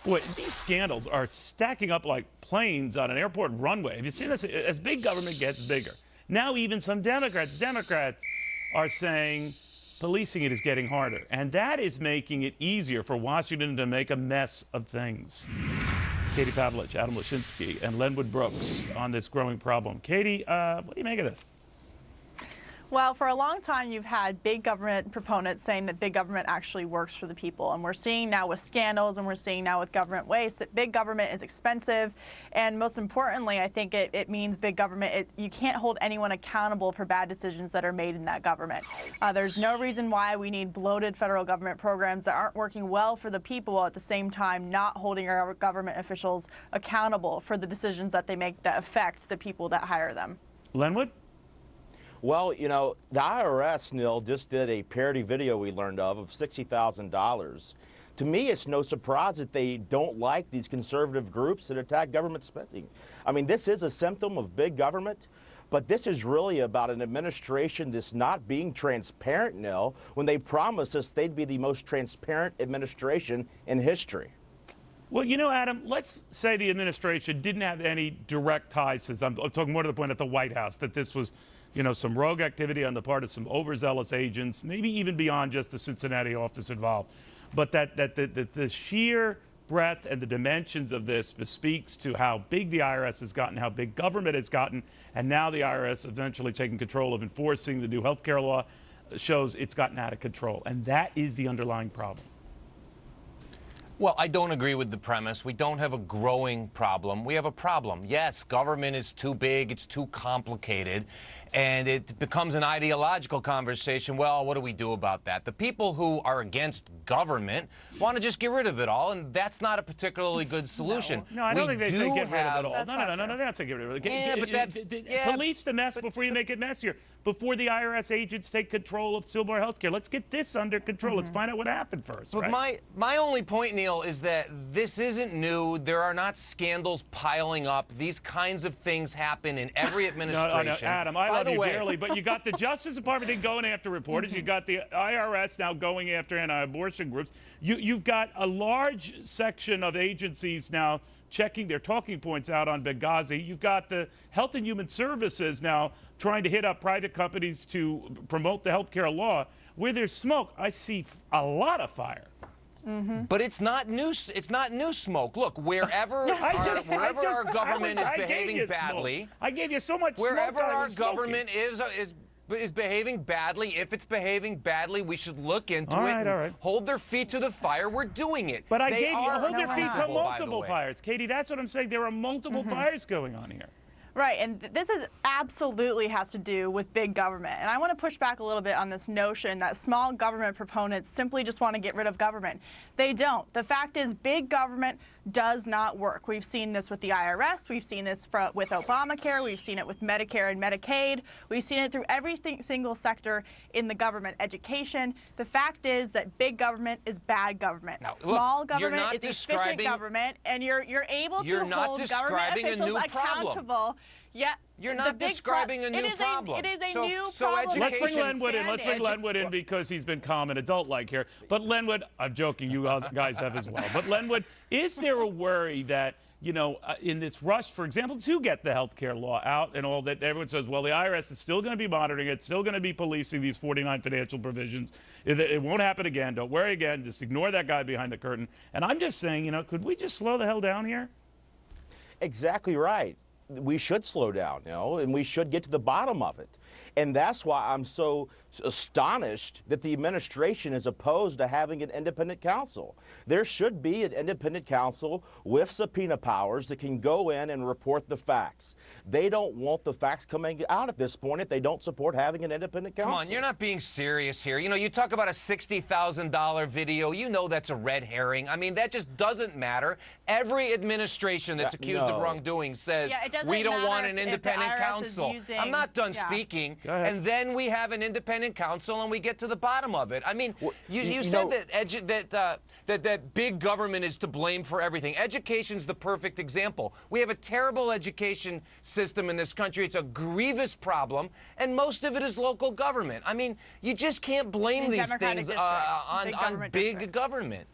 Boy, these scandals are stacking up like planes on an airport runway. Have you seen this? As big government gets bigger, now even some Democrats are saying policing it is getting harder. And that is making it easier for Washington to make a mess of things. Katie Pavlich, Adam Lashinsky, and Lenwood Brooks on this growing problem. Katie, what do you make of this? Well, for a long time, you've had big government proponents saying that big government actually works for the people. And we're seeing now with scandals and we're seeing now with government waste that big government is expensive. And most importantly, I think it means big government, you can't hold anyone accountable for bad decisions that are made in that government. There's no reason why we need bloated federal government programs that aren't working well for the people while at the same time not holding our government officials accountable for the decisions that they make that affect the people that hire them. Lenwood? Well, you know, the IRS, Neil, just did a parody video we learned of $60,000. To me, it's no surprise that they don't like these conservative groups that attack government spending. I mean, this is a symptom of big government, but this is really about an administration that's not being transparent, Neil, when they promised us they'd be the most transparent administration in history. Well, you know, Adam, let's say the administration didn't have any direct ties to this. I'm talking more to the point at the White House, that this was, you know, some rogue activity on the part of some overzealous agents, maybe even beyond just the Cincinnati office involved. But that the sheer breadth and the dimensions of this bespeaks to how big the IRS has gotten, how big government has gotten, and now the IRS eventually taking control of enforcing the new health care law shows it's gotten out of control. And that is the underlying problem. Well, I don't agree with the premise. We don't have a growing problem. We have a problem. Yes, government is too big, it's too complicated, and it becomes an ideological conversation. Well, what do we do about that? The people who are against government want to just get rid of it all, and that's not a particularly good solution. No, I don't think they say get rid of it all. No, they don't say get rid of it. Yeah, but that's... Police the mess before you make it messier. Before the IRS agents take control of still more health care. Let's get this under control. Let's find out what happened first. But right? my only point, Neil, is that this isn't new. There are not scandals piling up. These kinds of things happen in every administration. No, Adam, I love you dearly, but you got the Justice Department going after reporters. You got the IRS now going after anti-abortion groups. You've got a large section of agencies now checking their talking points out on Benghazi. You've got the Health and Human Services now trying to hit up private companies to promote the health care law. Where there's smoke, I see a lot of fire. But it's not new. It's not new smoke. Look, wherever our government is behaving badly, I gave you so much. Wherever our government is behaving badly, if it's behaving badly, we should look into it and hold their feet to the fire. We're doing it. But I gave you hold their feet to multiple fires, Katie. That's what I'm saying. There are multiple fires going on here. Right, and this is absolutely has to do with big government. And I want to push back a little bit on this notion that small government proponents simply just want to get rid of government. They don't. The fact is, big government does not work. We've seen this with the IRS. We've seen this with Obamacare. We've seen it with Medicare and Medicaid. We've seen it through every single sector in the government. Education. The fact is that big government is bad government. Now, small government is efficient government, and you're able to hold government officials accountable. Yeah, you're not describing a new problem. It is a new problem. Let's bring Lenwood in. Let's bring Lenwood in because he's been calm and adult-like here. But Lenwood, I'm joking, you guys have as well. But Lenwood, is there a worry that, you know, in this rush, for example, to get the health care law out and all that, everyone says, well, the IRS is still going to be monitoring it, still going to be policing these 49 financial provisions. It won't happen again. Don't worry again. Just ignore that guy behind the curtain. And I'm just saying, you know, could we just slow the hell down here? Exactly right. We should slow down, you know, and we should get to the bottom of it. And that's why I'm so astonished that the administration is opposed to having an independent counsel. There should be an independent counsel with subpoena powers that can go in and report the facts. They don't want the facts coming out at this point if they don't support having an independent counsel. Come on, you're not being serious here. You know, you talk about a $60,000 video. You know that's a red herring. I mean, that just doesn't matter. Every administration that's accused of wrongdoing says we don't want an independent counsel. I'm not done speaking. And then we have an independent counsel and we get to the bottom of it. I mean, you said that big government is to blame for everything. Education's the perfect example. We have a terrible education system in this country. It's a grievous problem, and most of it is local government. I mean, you just can't blame these things on big government.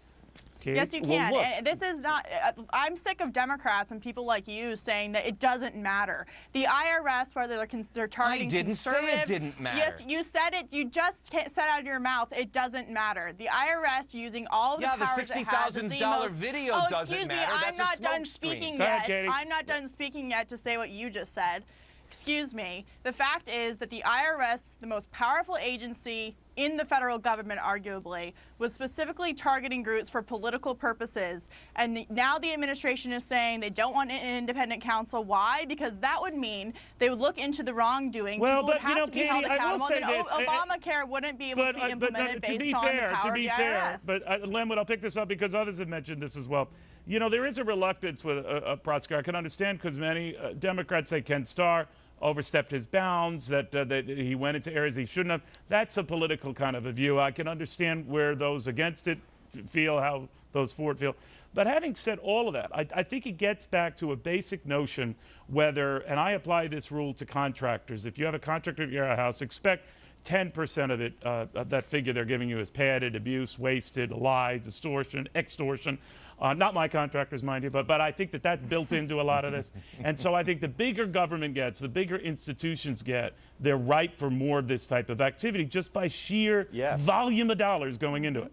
Katie? Yes, you can. Well, and this is not, I'm sick of Democrats and people like you saying that it doesn't matter. The IRS, whether they're targeting I didn't say it didn't matter. Yes, you said it. You just said out of your mouth, it doesn't matter. The IRS using all of the powers the $60,000 video doesn't matter. That's I'm not done speaking yet. I'm not done speaking yet to say what you just said. Excuse me. The fact is that the IRS, the most powerful agency in the federal government, arguably, was specifically targeting groups for political purposes. And now the administration is saying they don't want an independent counsel. Why? Because that would mean they would look into the wrongdoing. Well, People but, would have to be Katie, held accountable. I will say this. Obamacare wouldn't be able to be implemented based on the power of the IRS. But Linwood, I'll pick this up because others have mentioned this as well. You know, there is a reluctance with a prosecutor. I can understand because many Democrats say Ken Starr overstepped his bounds, that he went into areas he shouldn't have. That's a political kind of a view. I can understand where those against it feel, how those for it feel. But having said all of that, I think it gets back to a basic notion whether, and I apply this rule to contractors, if you have a contractor at your house, expect 10% of it, of that figure they're giving you is padded, abuse, wasted, lie, distortion, extortion. Not my contractors, mind you, but I think that that's built into a lot of this. And so I think the bigger government gets, the bigger institutions get, they're ripe for more of this type of activity just by sheer volume of dollars going into it.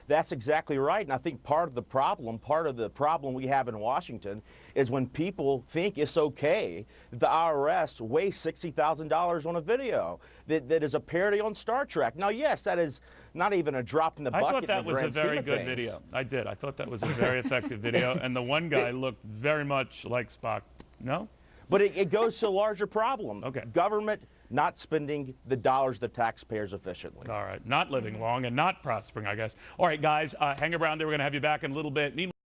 That's exactly right. And I think part of the problem we have in Washington is when people think it's okay that the IRS wastes $60,000 on a video that is a parody on Star Trek. Now, yes, that is not even a drop in the bucket. I thought that was a very good video. I did. I thought that was a very effective video. And the one guy looked very much like Spock. No? But it goes to a larger problem. Okay. Government not spending the dollars of the taxpayers efficiently. All right. Not living long and not prospering, I guess. All right, guys, hang around there. We're going to have you back in a little bit.